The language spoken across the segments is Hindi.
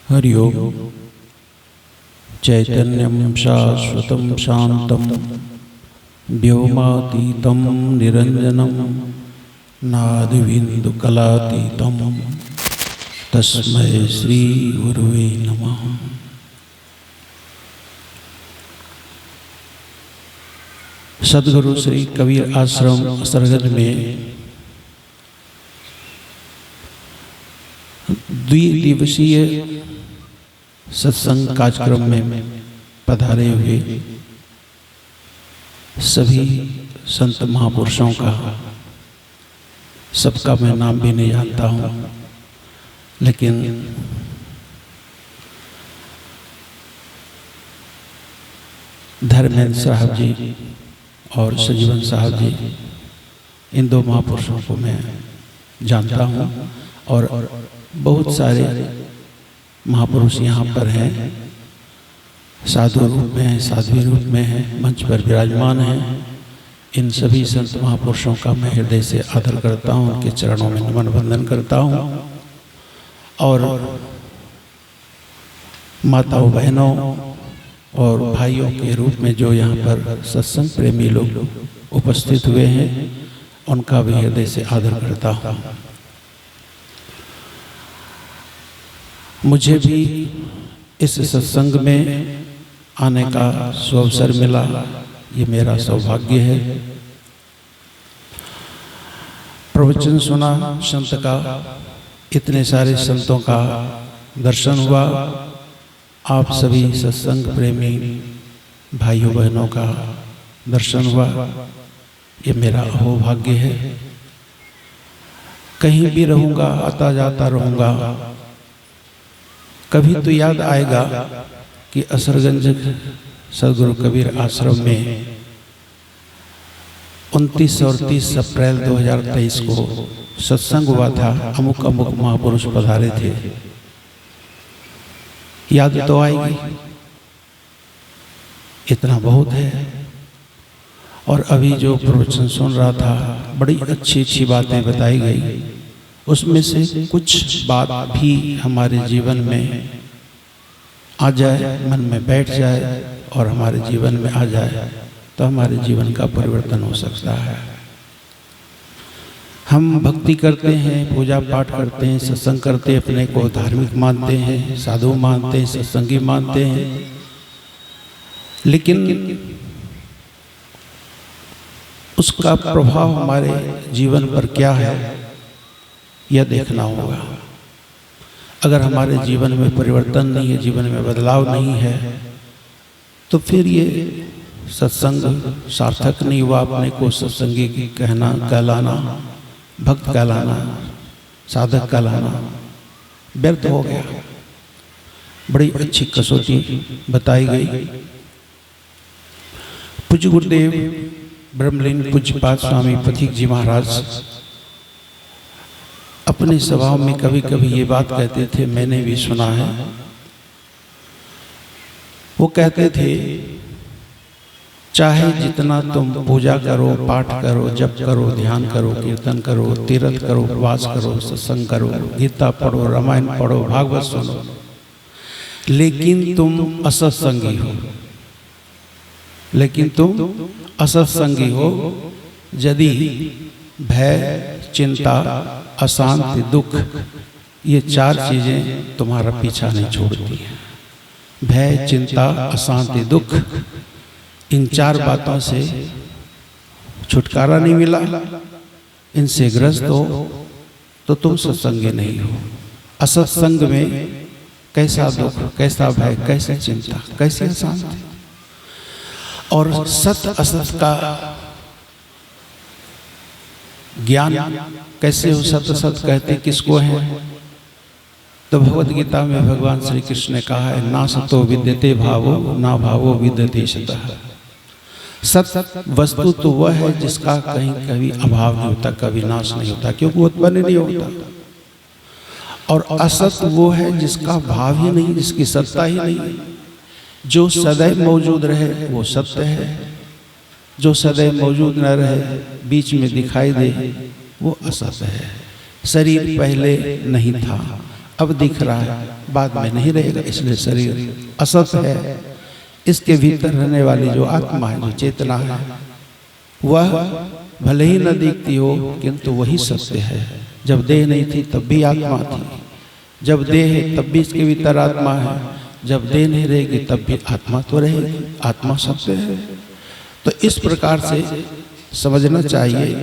हरि ओम। चैतन्यं शाश्वतं शान्तं व्योमातीतं निरञ्जनं नादिबिन्दुकलातीतं तस्मै श्री गुरुवे नमः। सद्गुरु श्री कबीर आश्रम असरगंज में द्विदिवसीय सत्संग कार्यक्रम में पधारे हुए सभी संत महापुरुषों का सबका मैं नाम भी नहीं जानता हूँ, लेकिन धर्मेंद्र साहब जी और सजीवन साहब जी, इन दो महापुरुषों को मैं जानता हूँ और बहुत सारे महापुरुष यहाँ पर हैं, साधु रूप में हैं, साध्वी रूप में हैं, मंच पर विराजमान हैं। इन सभी संत महापुरुषों का मैं हृदय से आदर करता हूँ, उनके चरणों में नमन वंदन करता हूँ। और माताओं बहनों और भाइयों के रूप में जो यहाँ पर सत्संग प्रेमी लोग उपस्थित हुए हैं, उनका भी हृदय से आदर करता हूँ। मुझे भी इस सत्संग में आने का सुअवसर मिला, ये मेरा सौभाग्य है। प्रवचन सुना संत का, इतने सारे संतों का दर्शन हुआ, आप सभी सत्संग प्रेमी भाइयों बहनों का दर्शन हुआ, ये मेरा अहोभाग्य है। कहीं भी रहूँगा, आता जाता रहूँगा, कभी तो याद आएगा कि असरगंज सद्गुरु कबीर आश्रम में 29 और 30 अप्रैल 2023 को सत्संग हुआ था, अमुक अमुक महापुरुष पधारे थे। याद तो आएगी, इतना बहुत है। और अभी जो प्रवचन सुन रहा था, बड़ी अच्छी अच्छी बातें बताई गई, उसमें से कुछ बात भी हमारे जीवन में आ जाए, मन में बैठ जाए और हमारे जीवन में आ जाए तो हमारे जीवन का परिवर्तन हो सकता है। हम भक्ति करते हैं, पूजा पाठ करते हैं, सत्संग करते हैं, अपने को धार्मिक मानते हैं, साधु मानते हैं, सत्संगी मानते हैं, लेकिन उसका प्रभाव हमारे जीवन पर क्या है, यह देखना होगा। अगर हमारे जीवन में परिवर्तन नहीं है, जीवन में बदलाव नहीं है, तो फिर ये सत्संग सार्थक नहीं हुआ। अपने को सत्संगी कहना, कहलाना, भक्त कहलाना, साधक कहलाना व्यर्थ हो गया। बड़ी अच्छी कसौटी बताई गई। पूज्य गुरुदेव ब्रह्मलीन पूज्यपाद स्वामी पथिक जी महाराज अपनी सभाओं में कभी कभी ये बात कहते थे, मैंने भी सुना है। वो कहते थे, चाहे जितना तुम पूजा करो, पाठ करो, जप करो, ध्यान करो, कीर्तन करो, तीर्थ करो, उपवास करो, सत्संग करो, गीता पढ़ो, रामायण पढ़ो, भागवत सुनो, लेकिन तुम असत्संगी हो। लेकिन तुम असत्संगी हो यदि भय, चिंता, अशांति, दुख, ये चार चीजें तुम्हारा पीछा नहीं छोड़ती हैं। भय, चिंता, अशांति, दुख, इन चार बातों से छुटकारा नहीं मिला, इनसे ग्रस्त हो तो तुम सत्संगी नहीं हो। असत्संग में कैसा दुख, कैसा भय, कैसी चिंता, कैसी अशांति। और सत्य असत का ज्ञान कैसे हो? सत्य सत्य कहते किसको है? तो भगवद गीता में भगवान श्री कृष्ण ने कहा है, ना सतो विद्यते भावो, ना भावो विद्यते सतः। सत्य वस्तु तो वह है जिसका कहीं कभी अभाव नहीं होता, कभी नाश नहीं होता, क्योंकि वो उत्पन्न नहीं होता। और असत वो है जिसका भाव ही नहीं, जिसकी सत्ता ही नहीं। जो सदैव मौजूद रहे वो सत्य है, जो सदैव मौजूद न रहे, बीच में दिखाई दे, वो असत है। शरीर पहले नहीं था, अब दिख रहा है, बाद में नहीं रहेगा, इसलिए शरीर असत है। इसके भीतर रहने वाली जो आत्मा है, जो चेतना है, वह भले ही न दिखती हो किंतु वही सत्य है। जब देह नहीं थी तब भी आत्मा थी, जब देह है तब भी इसके भीतर आत्मा है, जब देह नहीं रहेगी तब भी आत्मा तो रहेगी, आत्मा सत्य है। तो इस प्रकार से समझना चाहिए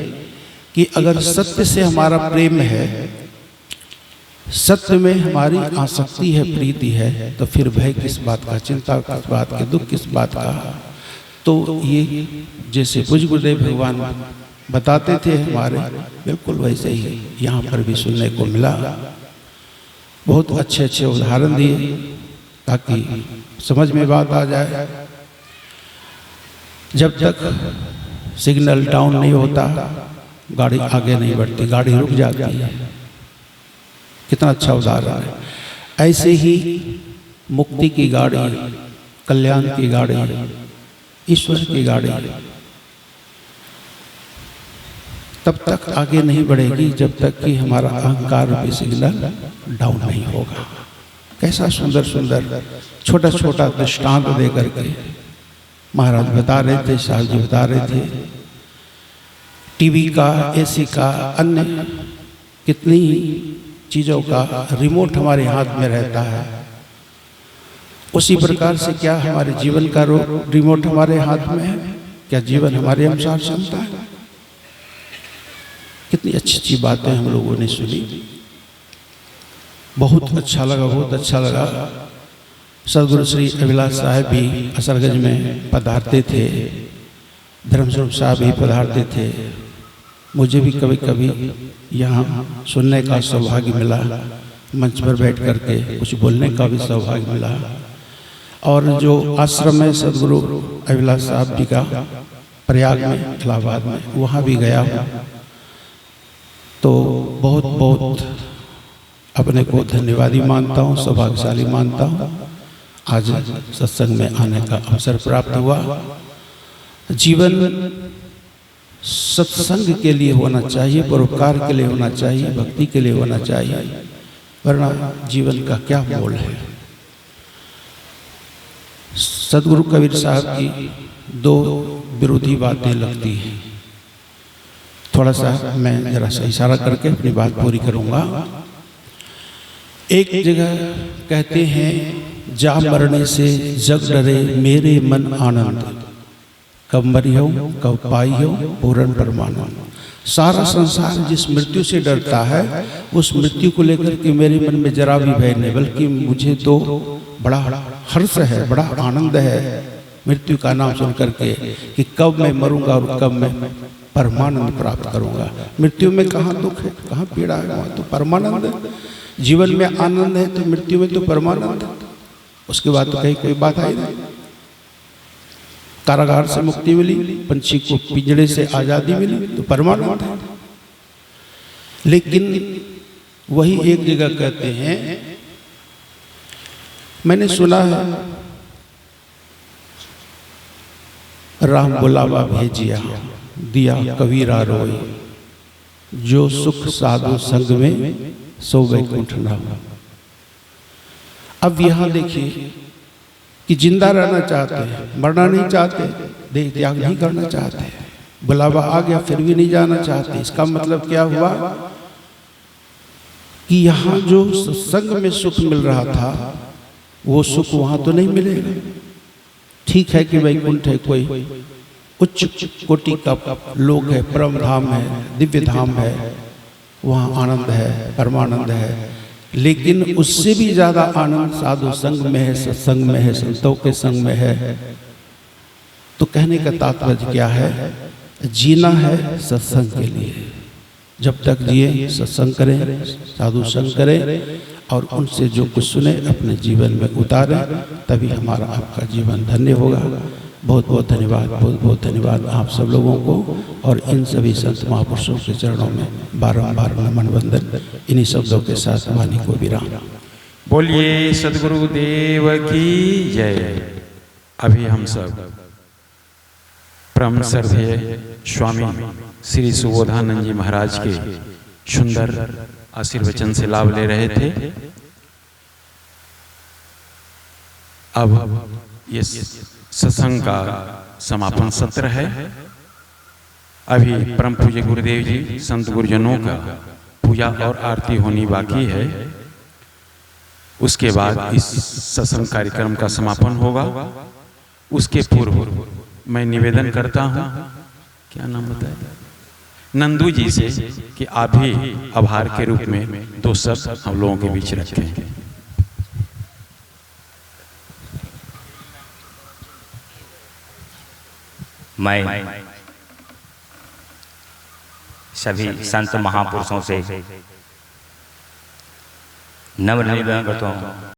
कि अगर सत्य से हमारा प्रेम है, सत्य में हमारी आसक्ति है, प्रीति है, तो फिर भय किस बात का, चिंता किस बात की, दुख किस बात का। तो ये जैसे पूज्य गुरुदेव भगवान बताते थे हमारे, बिल्कुल वैसे ही यहाँ पर भी सुनने को मिला। बहुत अच्छे अच्छे उदाहरण दिए ताकि समझ में बात आ जाए। जब तक सिग्नल डाउन नहीं होता गाड़ी आगे नहीं बढ़ती, गाड़ी रुक जाती है। कितना अच्छा उदाहरण है। ऐसे ही मुक्ति की गाड़ी, कल्याण की गाड़ी, ईश्वर की गाड़ी तब तक आगे नहीं बढ़ेगी जब तक कि हमारा अहंकार रूपी सिग्नल डाउन नहीं होगा। कैसा सुंदर सुंदर छोटा छोटा दृष्टांत दे करके महाराज बता रहे थे, साहब जी बता रहे थे। टीवी का, एसी का, अन्य कितनी चीज़ों का रिमोट हमारे हाथ में रहता है। उसी प्रकार से क्या हमारे जीवन का रिमोट हमारे हाथ में है? क्या जीवन हमारे अनुसार चलता है? कितनी अच्छी अच्छी बातें हम लोगों ने सुनी, बहुत अच्छा लगा, बहुत अच्छा लगा। सदगुरु श्री अभिलाष साहब भी असरगंज में पधारते थे, धर्मस्वरूप साहब भी पधारते थे। मुझे भी कभी कभी यहाँ सुनने का सौभाग्य मिला, मंच पर बैठ करके कुछ बोलने का भी सौभाग्य मिला। और जो आश्रम है सदगुरु अभिलाष साहब जी का प्रयाग में, इलाहाबाद में, वहाँ भी गया हूँ। तो बहुत बहुत अपने को धन्यवादी मानता हूँ, सौभाग्यशाली मानता हूँ। आज सत्संग में आने का अवसर प्राप्त हुआ। जीवन सत्संग के लिए होना चाहिए, परोपकार के लिए होना चाहिए, भक्ति के लिए होना चाहिए, वरना जीवन का क्या मोल है। सदगुरु कबीर साहब की दो विरोधी बातें लगती हैं। थोड़ा सा मैं जरा सा इशारा करके अपनी बात पूरी करूंगा। एक जगह कहते हैं, जा मरने से जग डरे मेरे मन आनंद, कब मरी हो कब पाई हो पूर्ण परमानंद। सारा संसार जिस मृत्यु से डरता है, उस मृत्यु को लेकर के मेरे मन में जरा भी भय नहीं, बल्कि मुझे तो बड़ा हर्ष है, बड़ा आनंद है मृत्यु का नाम सुन करके कि कब मैं मरूंगा और कब मैं परमानंद प्राप्त करूंगा। मृत्यु में कहाँ दुख है, कहाँ पीड़ा है, वहाँ तो परमानंद है। जीवन में आनंद है तो मृत्यु में तो परमानंद है। उसके बाद तो कहीं कोई बात आई नहीं। कारागार से मुक्ति मिली, पंछी को पिंजड़े से आजादी मिली, तो परमानंद है। लेकिन वही एक जगह कहते हैं, मैंने सुना है राम बुलावा भेजिया दिया कबीरा रोई, जो सुख साधु संग में सो वैकुंठ नाम। अब यहाँ देखिए कि जिंदा रहना चाहते हैं, मरना नहीं चाहते, देह त्याग नहीं करना चाहते, बुलावा आ गया फिर भी नहीं जाना चाहते। इसका मतलब क्या हुआ कि यहाँ जो सत्संग में सुख मिल रहा था वो सुख वहाँ तो नहीं मिलेगा। ठीक है कि वैकुंठ है, कोई उच्च कोटि का लोक है, परम धाम है, दिव्य धाम है, वहाँ आनंद है, परमानंद है। लेकिन उससे भी ज्यादा आनंद साधु संग में है, सत्संग में है, संतों के संग में है। तो कहने का तात्पर्य क्या है? जीना है सत्संग के लिए। जब तक जिए सत्संग करें, साधु संग करें और उनसे जो कुछ सुने अपने जीवन में उतारें, तभी हमारा आपका जीवन धन्य होगा। बहुत बहुत धन्यवाद, बहुत बहुत धन्यवाद आप सब लोगों को और इन सभी संत महापुरुषों के चरणों में बारंबार नमन वंदन। इन्हीं शब्दों के साथ वाणी को विराम। बोलिए सद्गुरु देव की जय। अभी हम सब परम श्रद्धेय स्वामी श्री सुबोधानंद जी महाराज के सुंदर आशीर्वचन से लाभ ले रहे थे। अब ये सत्संग का समापन सत्र है। अभी परम पूज्य गुरुदेव जी संत गुरुजनों का पूजा और आरती होनी बाकी है। उसके बाद इस सत्संग कार्यक्रम का समापन होगा। उसके पूर्व मैं निवेदन करता हूँ, क्या नाम बताया, नंदू जी से कि आप भी आभार के रूप में दो शब्द हम लोगों के बीच रखें। मैं सभी संत महापुरुषों से नम्र निवेदन करता हूँ